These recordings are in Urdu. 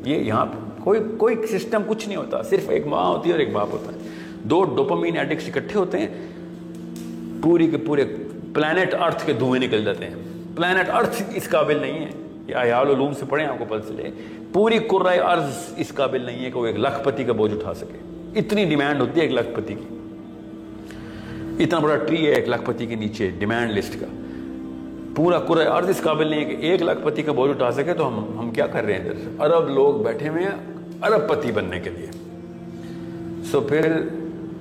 یہ یہاں کوئی سسٹم کچھ نہیں ہوتا, صرف ایک ماں ہوتی ہے اور ایک باپ ہوتا ہے. 2 ڈوپامین ایڈکٹس اکٹھے ہوتے ہیں, پوری کے پورے پلانٹ ارتھ کے دھوئیں نکل جاتے ہیں. پلانٹ ارتھ اس قابل نہیں ہے, یہ احیاء العلوم سے پڑھیں, آپ کو پتہ چلے پوری کرۂ ارض اس قابل نہیں ہے کہ وہ 1 لاکھ پتی کا بوجھ اٹھا سکے. اتنی ڈیمانڈ ہوتی ہے 1 لاکھ پتی کی. اتنا بڑا ٹری ہے 1 لاکھ پتی کے نیچے ڈیمانڈ لسٹ کا. پورا کرۂ ارض اس قابل نہیں ہے کہ 1 لاکھ پتی کا بوجھ اٹھا سکے. تو ہم کیا کر رہے ہیں ادھر؟ ارب لوگ بیٹھے ہوئے ہیں ارب پتی بننے کے لیے. سو پھر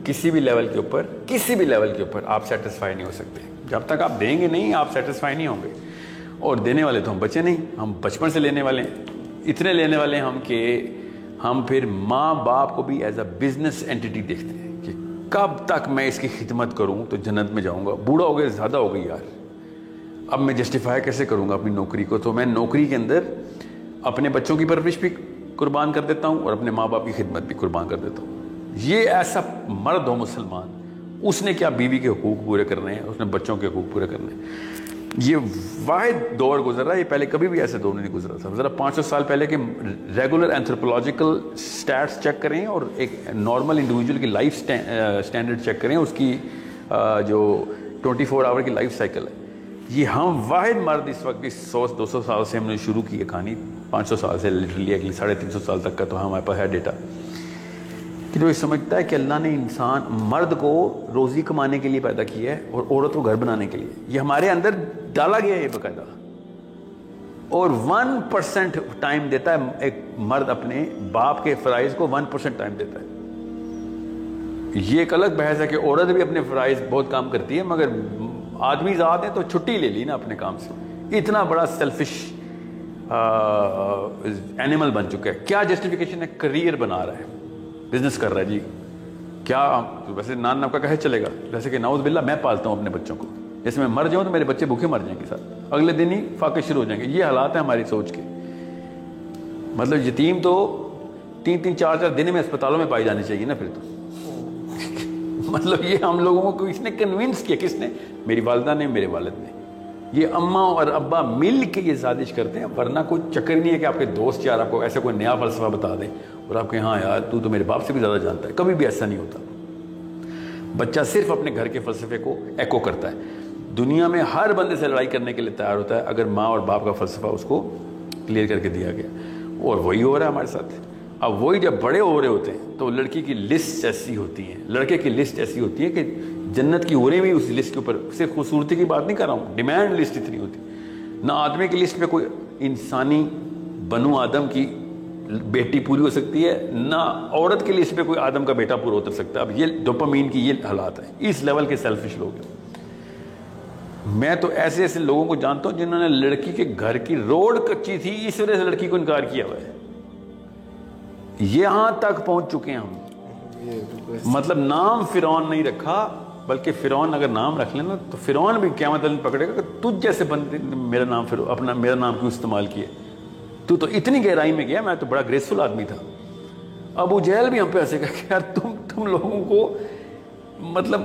کسی بھی لیول کے اوپر آپ سیٹسفائی نہیں ہو سکتے. جب تک آپ دیں گے نہیں, آپ سیٹسفائی نہیں ہوں گے. اور دینے والے تو ہم بچے نہیں, ہم بچپن سے لینے والے ہیں. اتنے لینے والے ہیں ہم کہ ہم پھر ماں باپ کو بھی ایز اے بزنس اینٹی دیکھتے ہیں کہ کب تک میں اس کی خدمت کروں تو جنت میں جاؤں گا. بوڑھا ہو گیا, زیادہ ہو گئی یار, اب میں جسٹیفائی کیسے کروں گا اپنی نوکری کو؟ تو میں نوکری کے اندر اپنے بچوں کی پرورش بھی قربان کر دیتا ہوں اور اپنے ماں باپ کی خدمت بھی قربان کر دیتا ہوں. یہ ایسا مرد ہو مسلمان, اس نے کیا بیوی کے حقوق پورے کرنے ہیں, اس نے بچوں کے حقوق پورے کرنے ہیں. یہ واحد دور گزر رہا ہے, یہ پہلے کبھی بھی ایسے دور نہیں گزرا تھا. ذرا 500 سال پہلے کے ریگولر اینتھروپولوجیکل سٹیٹس چیک کریں اور ایک نارمل انڈیویجول کی لائف سٹینڈرڈ چیک کریں, اس کی جو 24 آور کی لائف سائیکل ہے. یہ ہم واحد مرد اس وقت 100-200 سال سے ہم نے شروع کی ہے کہانی, 500 سال سے لٹرلی 350 سال تک کا تو ہمارے پاس ہے ڈیٹا, کہ جو یہ سمجھتا ہے کہ اللہ نے انسان مرد کو روزی کمانے کے لیے پیدا کیا ہے اور عورت کو گھر بنانے کے لیے. یہ ہمارے اندر ڈالا گیا ہے یہ باقاعدہ. اور 1% ٹائم دیتا ہے ایک مرد اپنے باپ کے فرائض کو, 1% ٹائم دیتا ہے. یہ ایک الگ بحث ہے کہ عورت بھی اپنے فرائض بہت کام کرتی ہے, مگر آدمی ذات ہے تو چھٹی لے لی نا اپنے کام سے. اتنا بڑا سیلفش اینیمل بن چکا ہے. کیا جسٹیفیکیشن ہے؟ کریئر بنا رہا ہے, بزنس کر رہا ہے. جی کیا ویسے نان کا کہے چلے گا, جیسے کہ نعوذ باللہ میں پالتا ہوں اپنے بچوں کو, جیسے میں مر جاؤں تو میرے بچے بھوکے مر جائیں گے, ساتھ اگلے دن ہی فاقے شروع ہو جائیں گے. یہ حالات ہیں ہماری سوچ کے. مطلب یتیم تو 3-3 4-4 دن میں اسپتالوں میں پائی جانی چاہیے نا پھر تو. مطلب یہ ہم لوگوں کو کس نے کنونس کیا؟ کس نے؟ میری والدہ نے, میرے والد نے. یہ اماں اور ابا مل کے یہ سازش کرتے ہیں, ورنہ کوئی چکر نہیں ہے کہ آپ کے دوست یار آپ کو ایسا کوئی نیا فلسفہ بتا دیں اور آپ کہیں ہاں یار تو میرے باپ سے بھی زیادہ جانتا ہے. کبھی بھی ایسا نہیں ہوتا. بچہ صرف اپنے گھر کے فلسفے کو ایکو کرتا ہے. دنیا میں ہر بندے سے لڑائی کرنے کے لیے تیار ہوتا ہے اگر ماں اور باپ کا فلسفہ اس کو کلیئر کر کے دیا گیا. اور وہی ہو رہا ہے ہمارے ساتھ. اب وہی جب بڑے ہو رہے ہوتے ہیں تو لڑکی کی لسٹ ایسی ہوتی ہیں, لڑکے کی لسٹ ایسی ہوتی ہے کہ جنت کی حوریں بھی اس لسٹ کے اوپر, صرف خوبصورتی کی بات نہیں کر رہا ہوں, ڈیمانڈ لسٹ اتنی ہوتی. نہ آدمی کی لسٹ میں کوئی انسانی بنو آدم کی بیٹی پوری ہو سکتی ہے, نہ عورت کی لسٹ پہ کوئی آدم کا بیٹا پورا اتر سکتا ہے. اب یہ ڈوپامین کی یہ حالات ہیں. اس لیول کے سیلفش لوگ ہیں. میں تو ایسے ایسے لوگوں کو جانتا ہوں جنہوں نے لڑکی کے گھر کی روڈ کچی تھی اس وجہ سے لڑکی کو انکار کیا ہوا ہے. یہاں تک پہنچ چکے ہیں ہم. مطلب نام فرعون نہیں رکھا, بلکہ فرعون اگر نام رکھ لینا تو فرعون بھی قیامت دن پکڑے گا کہ تجھ جیسے بندے میرا نام کیوں استعمال کیا, تو اتنی گہرائی میں گیا. میں تو بڑا گریسفل آدمی تھا. ابو جہل بھی ہم پہ ایسے کہا کہ یار تم لوگوں کو مطلب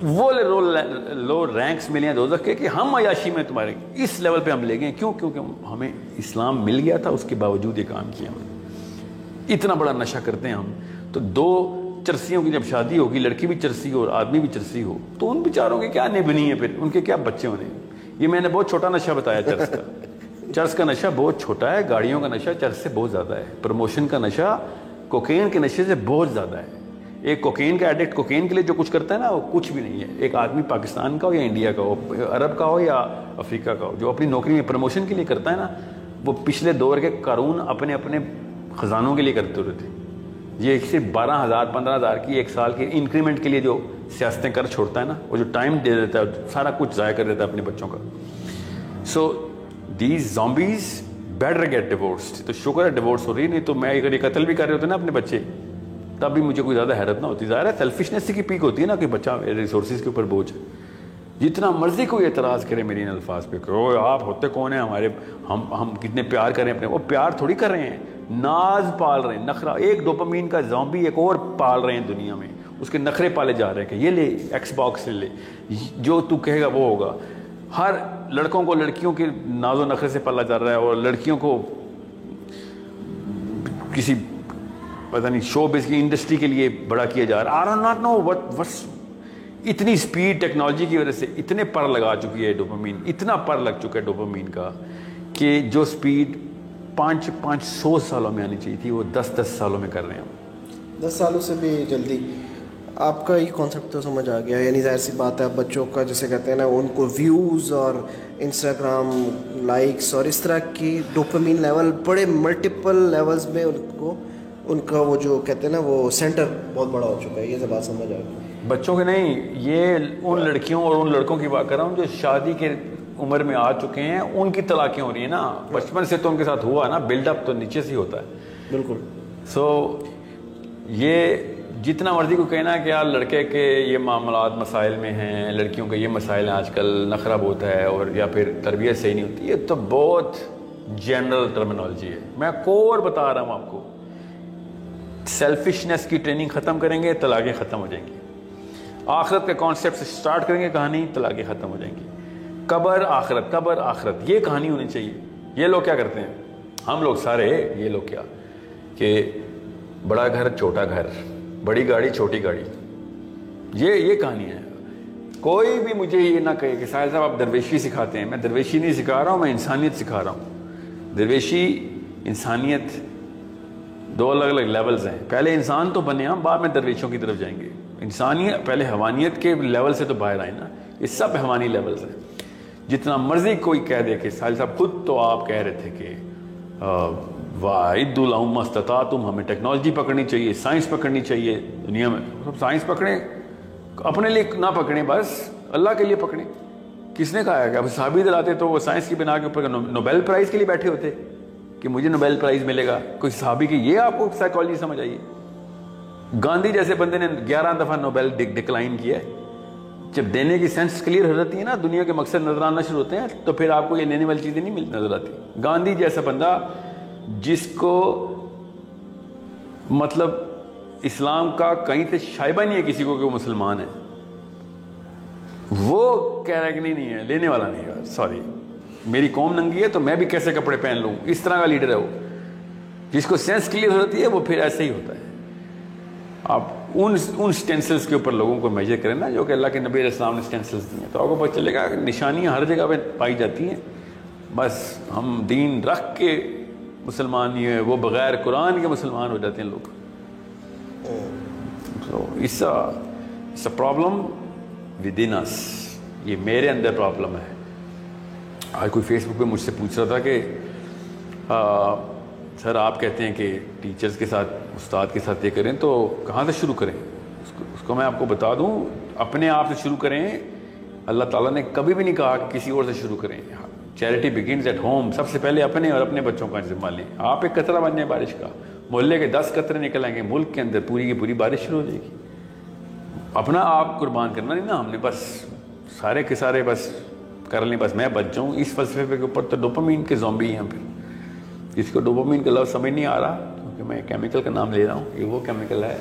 وہ لو رینکس ملے ہیں دوزخ کے کہ ہم عیاشی میں تمہارے اس لیول پہ ہم لے گئے. کیوں؟ کیونکہ ہمیں اسلام مل گیا تھا, اس کے باوجود یہ کام کیا. ہم اتنا بڑا نشہ کرتے ہیں ہم. تو 2 چرسیوں کی جب شادی ہوگی, لڑکی بھی چرسی ہو اور آدمی بھی چرسی ہو, تو ان بیچاروں کے کیا نبنی ہے پھر, ان کے کیا بچے ہونے. یہ میں نے بہت چھوٹا نشہ بتایا چرس کا. چرس کا نشہ بہت چھوٹا ہے, گاڑیوں کا نشہ چرس سے بہت زیادہ ہے. پروموشن کا نشہ کوکین کے نشے سے بہت زیادہ ہے. ایک کوکین کا ایڈکٹ کوکین کے لیے جو کچھ کرتا ہے نا وہ کچھ بھی نہیں ہے. ایک آدمی پاکستان کا ہو یا انڈیا کا ہو, عرب کا ہو یا افریقہ کا ہو, جو اپنی نوکری میں پروموشن کے لیے کرتا ہے نا, وہ پچھلے دور کے قارون اپنے خزانوں کے لیے کرتے ہوئے تھے. یہ صرف 12,000-15,000 کی ایک سال کی انکریمنٹ کے لیے جو سیاستیں کر چھوڑتا ہے نا, وہ جو ٹائم دے دیتا ہے سارا کچھ ضائع کر دیتا ہے اپنے بچوں کا. So these zombies better get divorced. تو شکر ہے ڈیورس ہو رہی, نہیں تو میں اگر یہ قتل بھی کر رہے ہوتے نا اپنے بچے, تب بھی مجھے کوئی زیادہ حیرت نہ ہوتی. ظاہر ہے سیلفشنس کی پیک ہوتی ہے نا کہ بچہ ریسورسز کے اوپر بوجھ. جتنا مرضی کوئی اعتراض کرے میری ان الفاظ پہ کہ آپ ہوتے کون ہیں ہمارے, ہم کتنے پیار کریں اپنے, وہ پیار تھوڑی کر رہے ہیں, ناز پال رہے ہیں, نخرہ. ایک ڈوپامین کا زومبی ایک اور پال رہے ہیں دنیا میں, اس کے نخرے پالے جا رہے ہیں کہ یہ لے ایکس باکس لے, جو تو کہے گا وہ ہوگا. ہر لڑکوں کو لڑکیوں کے ناز و نخرے سے پالا جا رہا ہے, اور لڑکیوں کو کسی پتہ نہیں شو بز کی انڈسٹری کے لیے بڑا کیا جا رہا ہے. I do not know what's اتنی سپیڈ ٹیکنالوجی کی وجہ سے اتنے پر لگا چکی ہے ڈوپامین, اتنا پر لگ چکا ہے ڈوپامین کا کہ جو سپیڈ 500 سالوں میں آنی چاہیے تھی وہ 10 سالوں میں کر رہے ہیں ہم. 10 سالوں سے بھی جلدی. آپ کا یہ کانسیپٹ تو سمجھ آ گیا, یعنی ظاہر سی بات ہے بچوں کا جیسے کہتے ہیں نا ان کو ویوز اور انسٹاگرام لائکس اور اس طرح کی ڈوپامین لیول بڑے ملٹیپل لیولز میں ان کا وہ جو کہتے ہیں نا وہ سینٹر بہت بڑا ہو چکا ہے. یہ بات سمجھ آ گئی. بچوں کے نہیں, یہ ان لڑکیوں اور ان لڑکوں کی بات کر رہا ہوں جو شادی کے عمر میں آ چکے ہیں, ان کی طلاقیں ہو رہی ہیں نا. بچپن سے تو ان کے ساتھ ہوا نا, بلڈ اپ تو نیچے سے ہی ہوتا ہے. بالکل. سو یہ جتنا مرضی کو کہنا ہے کہ یار لڑکے کے یہ معاملات مسائل میں ہیں, لڑکیوں کے یہ مسائل ہیں آج کل, نخرہ ہوتا ہے اور یا پھر تربیت صحیح نہیں ہوتی, یہ تو بہت جنرل ٹرمینالوجی ہے. میں کور بتا رہا ہوں آپ کو, سیلفشنس کی ٹریننگ ختم کریں گے طلاقیں ختم ہو جائیں گی. آخرت کے کانسیپٹ سے سٹارٹ کریں گے کہانی, طلاقیں ختم ہو جائیں گی. قبر آخرت یہ کہانی ہونی چاہیے. یہ لوگ کیا کرتے ہیں, ہم لوگ سارے, یہ لوگ کیا کہ بڑا گھر چھوٹا گھر, بڑی گاڑی چھوٹی گاڑی, یہ کہانی ہے. کوئی بھی مجھے یہ نہ کہے کہ ساحل صاحب آپ درویشی سکھاتے ہیں. میں درویشی نہیں سکھا رہا ہوں, میں انسانیت سکھا رہا ہوں. درویشی انسانیت دو الگ الگ لیولز ہیں. پہلے انسان تو بنے ہم, بعد میں درویشوں کی طرف جائیں گے. انسانیت پہلے حیوانیت کے لیول سے تو باہر آئے نا, یہ سب حیوانی لیولز ہیں. جتنا مرضی کوئی کہہ دے کہ ساحل صاحب خود تو آپ کہہ رہے تھے کہ وَأَعِدُّوا لَهُم مَّا اسْتَطَعْتُمْ, ہمیں ٹیکنالوجی پکڑنی چاہیے, سائنس پکڑنی چاہیے. دنیا میں سائنس پکڑیں, اپنے لیے نہ پکڑیں, بس اللہ کے لیے پکڑیں. کس نے کہا ہے کہ اب صحابی دلاتے تو وہ سائنس کی بنا کے اوپر نوبیل پرائز کے لیے بیٹھے ہوتے کہ مجھے نوبیل پرائز ملے گا. کوئی صحابی کی یہ آپ کو سائیکالوجی سمجھ آئیے. گاندھی جیسے بندے نے 11 دفعہ نوبیل ڈکلائن کیا ہے. جب دینے کی سینس کلیئر ہو جاتی ہے نا, دنیا کے مقصد نظر آنا شروع ہوتے ہیں, تو پھر آپ کو یہ لینے والی چیزیں نہیں نظر آتی. گاندھی جیسا بندہ جس کو مطلب اسلام کا کہیں سے شائبہ نہیں ہے کسی کو کہ وہ مسلمان ہے, وہ کہہ رہا ہے کہ نہیں ہے, لینے والا نہیں ہے. سوری, میری قوم ننگی ہے تو میں بھی کیسے کپڑے پہن لوں, اس طرح کا لیڈر ہے وہ. جس کو سینس کلیئر ہو جاتی ہے وہ پھر ایسے ہی ہوتا ہے. آپ ان سٹینسلز کے اوپر لوگوں کو میجر کریں نا جو کہ اللہ کے نبی علیہ السلام نے سٹینسلز دی ہیں, تو آپ کو پتہ چلے گا کہ نشانیاں ہر جگہ پہ پائی جاتی ہیں. بس ہم دین رکھ کے مسلمان نہیں ہے, وہ بغیر قرآن کے مسلمان ہو جاتے ہیں لوگ. So it's a problem within us. یہ میرے اندر پرابلم ہے. آج کوئی فیس بک پہ مجھ سے پوچھ رہا تھا کہ سر آپ کہتے ہیں کہ ٹیچرز کے ساتھ, استاد کے ساتھ یہ کریں تو کہاں سے شروع کریں. اس کو میں آپ کو بتا دوں, اپنے آپ سے شروع کریں. اللہ تعالیٰ نے کبھی بھی نہیں کہا کہ کسی اور سے شروع کریں. Charity begins at home. سب سے پہلے اپنے اور اپنے بچوں کا ذمہ لیں. آپ ایک قطرہ بن جائیں بارش کا, محلے کے 10 قطرے نکل آئیں گے, ملک کے اندر پوری کی پوری بارش شروع ہو جائے گی. اپنا آپ قربان کرنا نہیں نا ہم نے, بس سارے کے سارے بس کر لیں, بس میں بچ جاؤں. اس فلسفے کے اوپر تو ڈوپامین کے زومبی ہیں. پھر جس کو ڈوپامین کا لفظ سمجھ نہیں آ رہا, کیونکہ میں کیمیکل کا نام لے رہا ہوں, یہ وہ کیمیکل ہے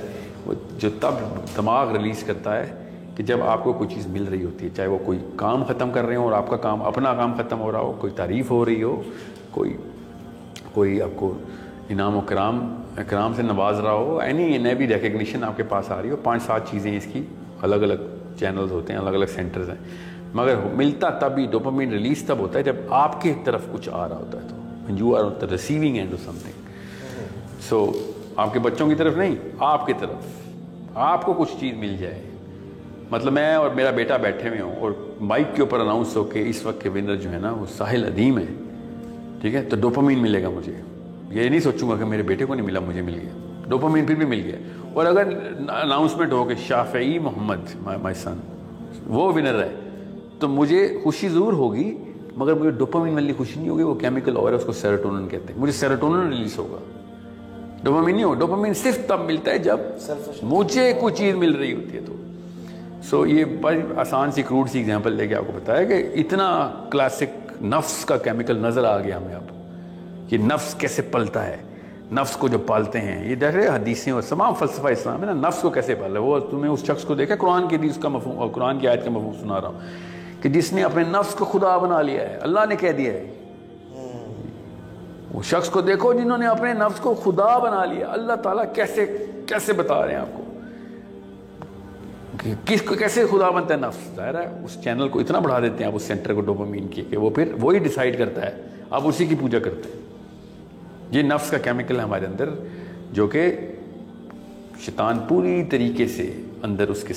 وہ جو تب دماغ ریلیز کرتا ہے کہ جب آپ کو کوئی چیز مل رہی ہوتی ہے, چاہے وہ کوئی کام ختم کر رہے ہوں اور آپ کا کام, اپنا کام ختم ہو رہا ہو, کوئی تعریف ہو رہی ہو, کوئی آپ کو انعام و اکرام سے نواز رہا ہو, اینی نیبی ریکگنیشن آپ کے پاس آ رہی ہو. 5-7 چیزیں اس کی الگ الگ چینلز ہوتے ہیں, الگ الگ سینٹرز ہیں, مگر ملتا تب ہی ڈوپامین ریلیز تب ہوتا ہے جب آپ کی طرف کچھ آ رہا ہوتا ہے. تو when you are on the receiving end of something. So آپ کے بچوں کی طرف نہیں, آپ کی طرف آپ کو کچھ چیز مل جائے. مطلب میں اور میرا بیٹا بیٹھے ہوئے ہوں اور مائک کے اوپر اناؤنس ہو کہ اس وقت کے ونر جو ہے نا وہ ساحل ادیم ہے, ٹھیک ہے, تو ڈوپامین ملے گا مجھے. یہ نہیں سوچوں گا کہ میرے بیٹے کو نہیں ملا, مجھے مل گیا. ڈوپامین پھر بھی مل گیا. اور اگر اناؤنسمنٹ ہو کہ شافعی محمد مائی سن وہ ونر ہے, تو مجھے خوشی ضرور ہوگی, مگر مجھے ڈوپامین والی خوشی نہیں ہوگی. وہ کیمیکل اور ہے, اس کو سیروٹونن کہتے ہیں. مجھے سیروٹونن ریلیز ہوگا, ڈوپامین نہیں ہوگا. ڈوپامین صرف تب ملتا ہے جب مجھے کوئی چیز مل رہی ہوتی ہے. تو سو یہ بڑی آسان سی کروڈ سی ایگزامپل لے کے آپ کو بتایا کہ اتنا کلاسک نفس کا کیمیکل نظر آ گیا ہمیں اب کہ نفس کیسے پلتا ہے. نفس کو جو پالتے ہیں, یہ دیکھ رہے حدیثیں اور تمام فلسفہ اسلام ہے نا, نفس کو کیسے پالا. وہ تمہیں اس شخص کو دیکھا قرآن کی حدیث کا مفہوم اور قرآن کی آیت کا مفہوم سنا رہا ہوں کہ جس نے اپنے نفس کو خدا بنا لیا ہے. اللہ نے کہہ دیا ہے, وہ شخص کو دیکھو جنہوں نے اپنے نفس کو خدا بنا لیا. اللہ تعالیٰ کیسے کیسے بتا رہے ہیں آپ کو کہ کس کو کیسے خدا بنتا ہے نفس. ظاہر ہے اس چینل کو اتنا بڑھا دیتے ہیں آپ اس سینٹر کو ڈوپامین کی کہ وہ پھر وہی ڈیسائیڈ کرتا ہے, آپ اسی کی پوجا کرتے ہیں. یہ نفس کا کیمیکل ہے ہمارے اندر جو کہ شیطان پوری طریقے سے اندر اس کے